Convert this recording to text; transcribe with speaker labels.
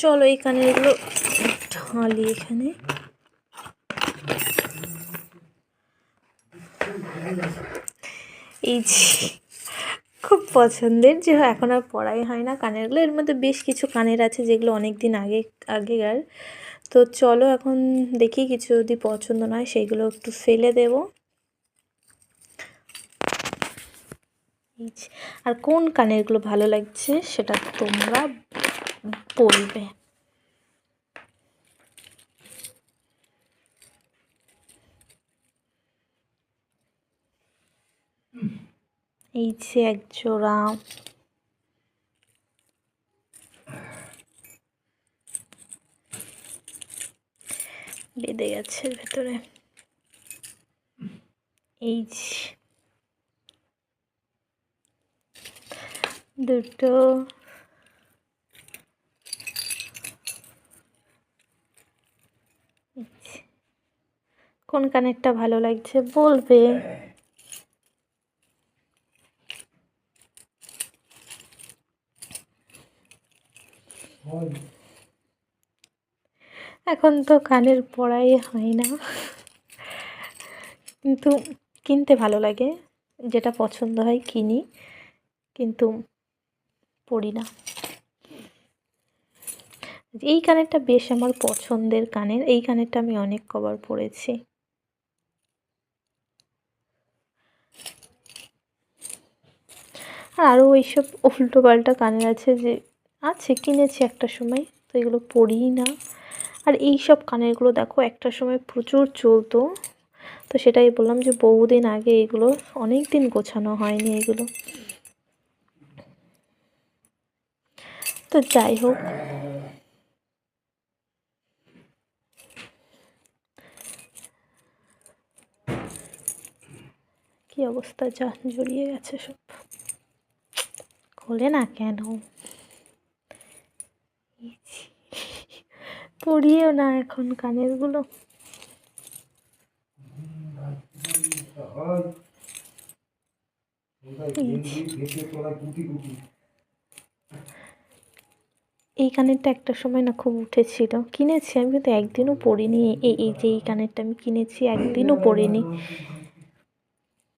Speaker 1: চলো এই কানেরগুলো ঢালি এখানে। এই যে খুব পছন্দের, যে এখন আর পরাই হয় না কানেরগুলো। এর মধ্যে বেশ কিছু কানের আছে যেগুলো অনেক দিন আগেকার। তো চলো এখন দেখি, কিছু যদি পছন্দ নয় সেইগুলো একটু ফেলে দেব। আর কোন কানেরগুলো ভালো লাগছে সেটা তোমরা বলবে। এই যে এক জোড়া, বেঁধে গেছে ভেতরে। এই যে দুটো, কোন কানেরটা ভালো লাগছে বলবে। এখন তো কানের পরাই হয় না, কিন্তু কিনতে ভালো লাগে, যেটা পছন্দ হয় কিনি, কিন্তু পরি না। এই কানেরটা বেশ আমার পছন্দের কানের, এই কানেরটা আমি অনেক কবার পরেছি। আর আরও এইসব উল্টো পাল্টা কানের আছে, যে কিনেছি একটা সময়, তো এগুলো পরিই না। আর এই সব কানেরগুলো দেখো একটা সময় প্রচুর চলতো, তো সেটাই বললাম যে বহুদিন আগে, এগুলো অনেক দিন গোছানো হয়নি এগুলো। তো যাই হোক, কি অবস্থা, যা জড়িয়ে গেছে সব, খোলে না কেন, পরিয়েও না এখন কানেরগুলো। এই কানেরটা একটা সময় না খুব উঠেছিল, কিনেছি আমি কিন্তু একদিনও পরিনি। এই যে এই কানেরটা আমি কিনেছি, একদিনও পরিনি।